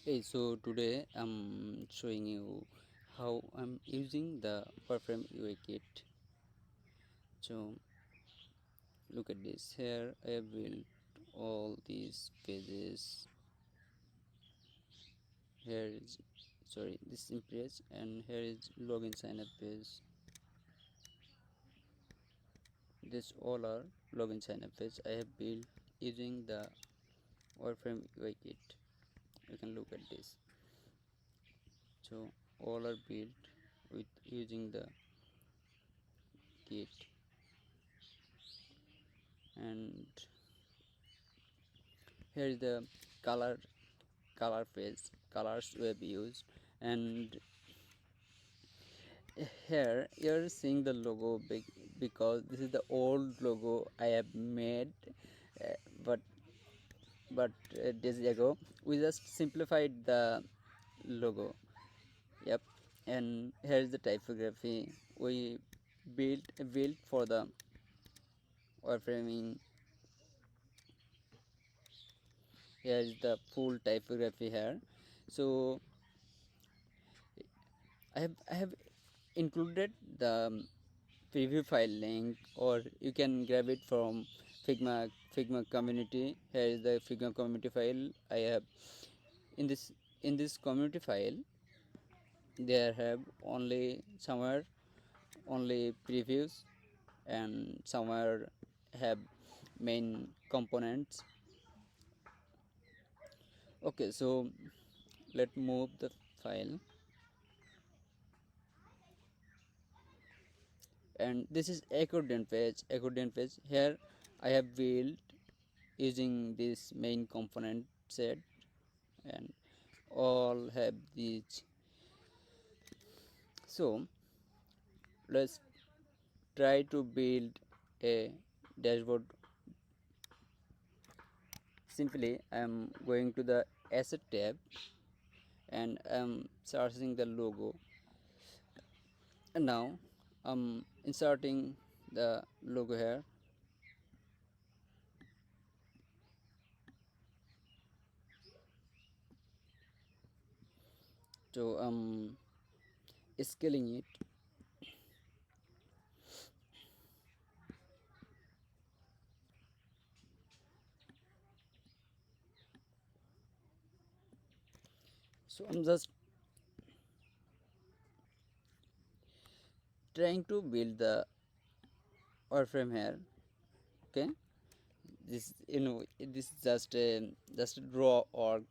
Hey, so today I'm showing you how I'm using the Wireframe UI Kit. So look at this. Here I have built all these pages. Here is this impress, and here is login sign up page. This all are login sign up page I have built using the Wireframe UI Kit. You can look at this. So all are built with using the kit, and here is the color page, colors we have used. And here you're seeing the logo because this is the old logo I have made, uh, but days ago we just simplified the logo. Yep. And here's the typography we built for the wireframing. Here is the full typography here. So I have included the preview file link, or you can grab it from Figma community. Here is the Figma community file I have. In this community file there have only somewhere only previews, and somewhere have main components. Okay, so let's move the file, and this is accordion page. Here I have built using this main component set, and all have these. So let's try to build a dashboard. Simply I am going to the asset tab, and I'm searching the logo, and now I'm inserting the logo here. So I'm scaling it. So I'm just trying to build the wireframe here. Okay, this this is just a draw org.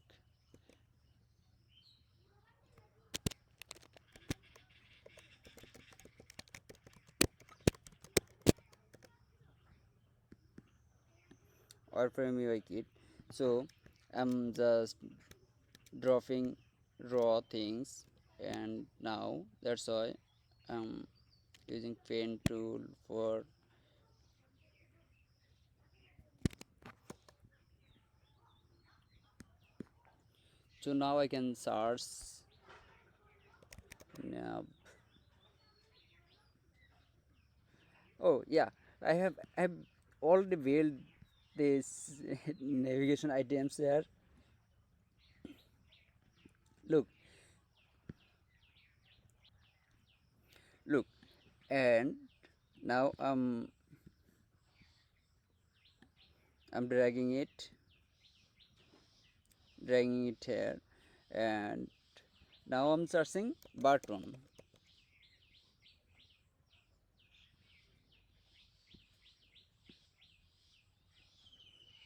Wireframe UI Kit. So I'm just dropping raw things, and now that's why I'm using pen tool for. So now I can search. Now, oh yeah, I have already built this navigation items there. Look, look, and now I'm dragging it here, and now I'm searching button.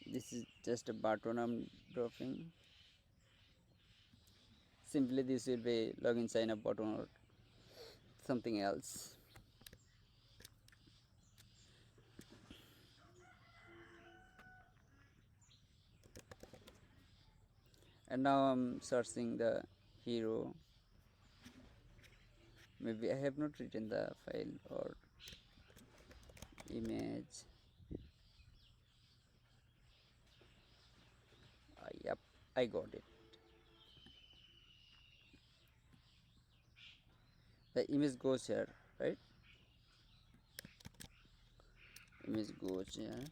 This is just a button I'm dropping. Simply this will be login sign up button or something else. And now I'm searching the hero. Maybe I have not written the file or image. Yep, I got it. The image goes here, right? Image goes here.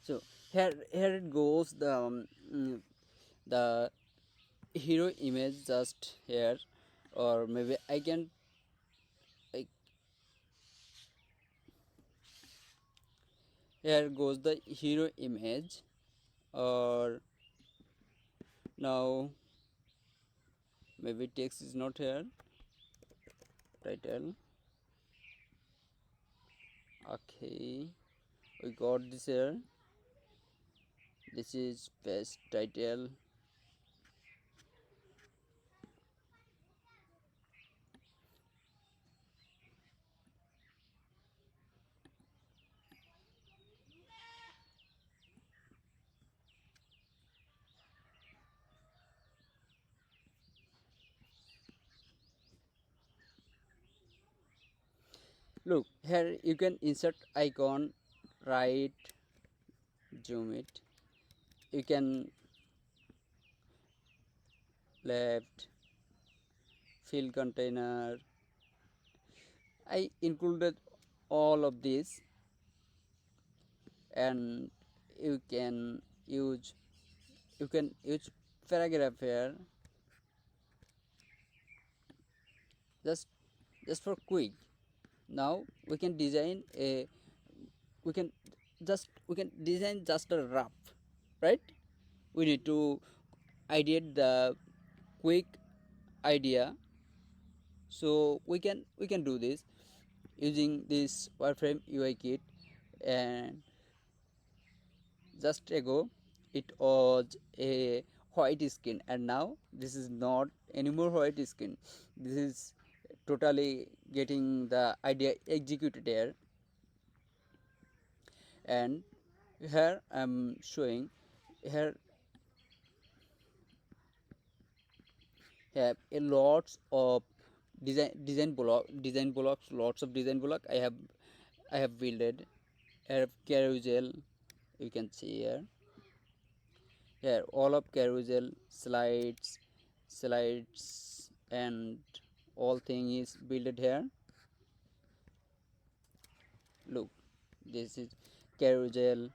So here it goes the hero image just here, or maybe I can like here goes the hero image, or now maybe text is not here, title. Okay, we got this here. This is best title. Look here, you can insert icon, right, zoom it, you can left, fill container. I included all of this, and you can use you can use paragraph here, just for quick. Now we can design a we can we can design just a rough, right? We need to ideate the quick idea, so we can do this using this Wireframe UI Kit. And just ago it was a white skin, and now this is not anymore white skin. This is totally getting the idea executed here. And here I'm showing here have a lots of design blocks, lots of design block I have builded. I have carousel, you can see here. Here all of carousel, slides and all thing is built here. Look, this is carousel,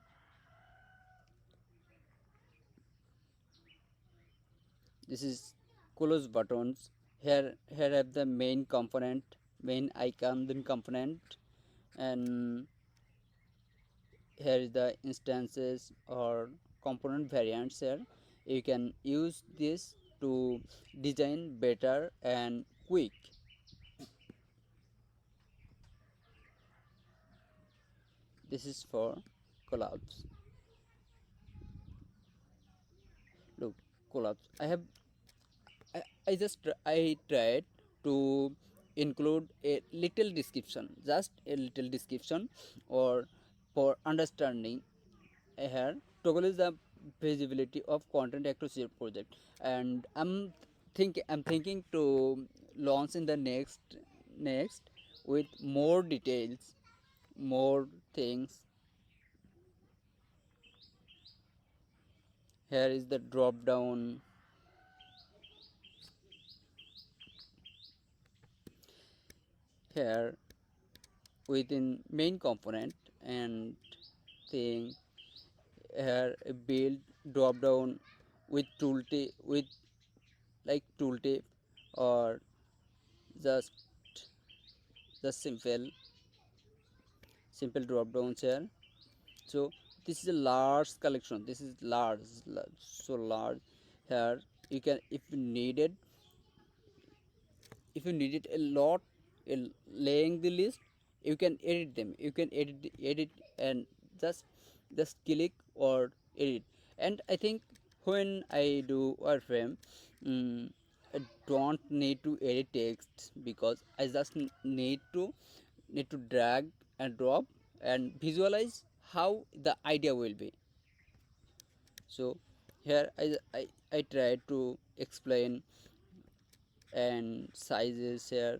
this is close buttons. Here have the main component, main icon, then component, and here is the instances or component variants. Here you can use this to design better and quick. This is for collapse. Look, collapse. I tried to include a little description, just a little description, or for understanding. Here toggle is the visibility of content across your project, and I'm thinking to launch in the next with more details, more things. Here is the drop down. Here within main component and thing, here a build drop down with tooltip, with like tooltip, or just simple drop downs here. So this is a large collection, this is so large. Here you can, if you needed a lot, laying the list, you can edit them, you can edit and just click or edit. And I think when I do wireframe, um, I don't need to edit text, because I just need to drag and drop and visualize how the idea will be. So here I try to explain and sizes here.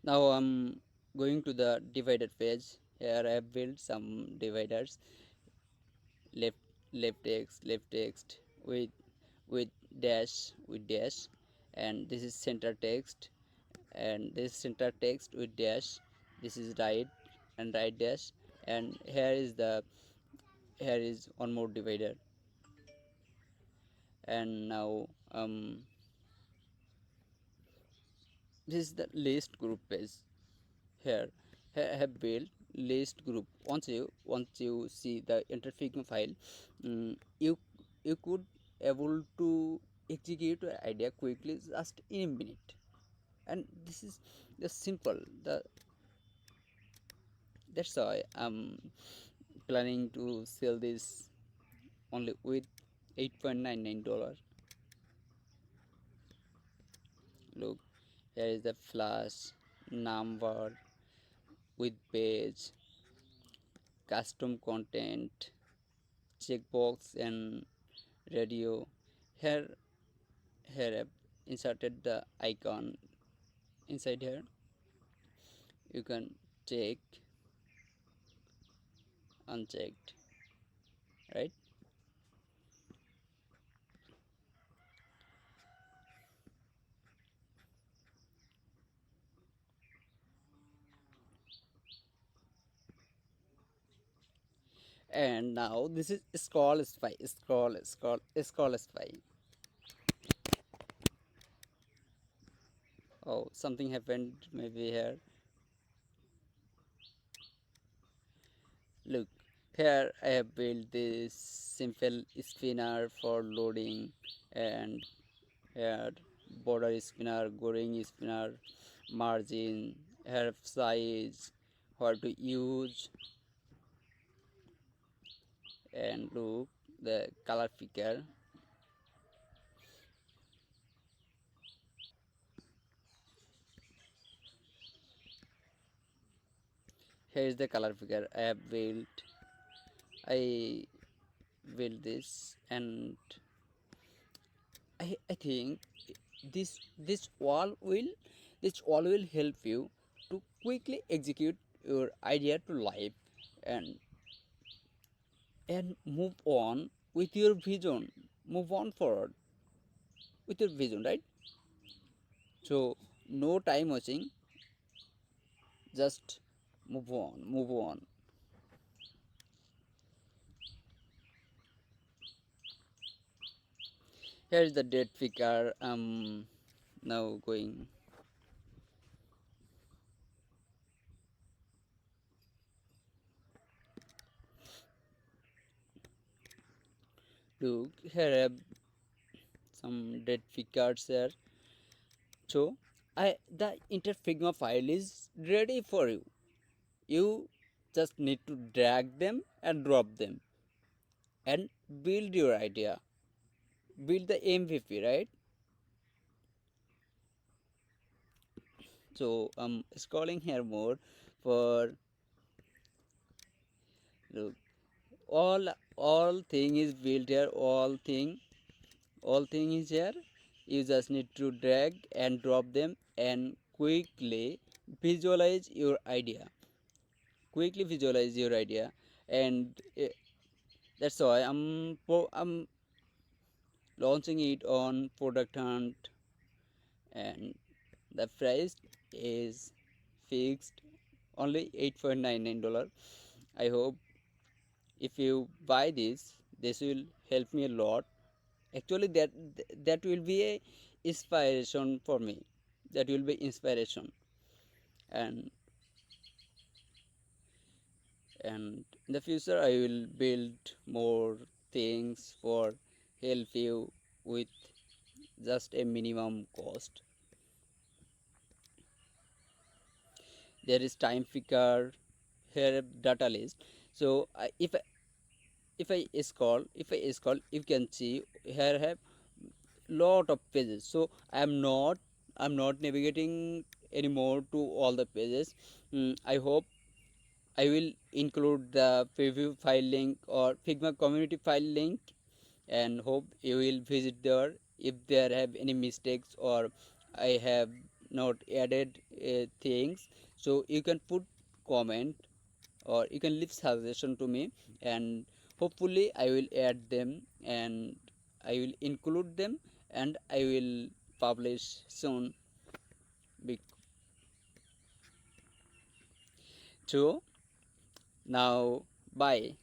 Now I'm going to the divider page. Here I have built some dividers, left left text with dash, and this is center text, and this center text with dash. This is right and right dash, and here is one more divider. And now this is the list group page. Here I have built list group. Once you see the enter Figma file, you could able to execute your idea quickly just in a minute. And this is just simple. That's why I'm planning to sell this only with $8.99. Look, here is the flash number with page, custom content, checkbox, and radio. Here here I've inserted the icon inside here. You can check unchecked, right? And now this is scroll spy. Oh, something happened maybe here. Look, here I have built this simple spinner for loading, and here border spinner, goring spinner, margin, here size, what to use, and look the color picker. Here is the color picker I built this, and I think this this wall will this wall will help you to quickly execute your idea to life, and move on with your vision, move on forward with your vision, right? So no time watching, just move on. Here is the date picker. Now going. Look, here I have some date pickers here. So the inter Figma file is ready for you. You just need to drag them and drop them and build your idea, build the MVP, right? So I'm scrolling here more for, look, all thing is built here, all thing is here. You just need to drag and drop them and visualize your idea quickly visualize your idea. And that's why I'm launching it on product hunt, and the price is fixed only $8.99. I hope if you buy this will help me a lot. Actually, that will be a inspiration for me. That will be inspiration. And and in the future I will build more things for help you with just a minimum cost. There is time picker, here data list. So if I scroll you can see here have lot of pages. So I'm not navigating anymore to all the pages. I hope I will include the preview file link or Figma community file link, and hope you will visit there. If there have any mistakes or I have not added things, so you can put comment or you can leave suggestion to me, and hopefully I will add them and I will include them and I will publish soon. So now bye.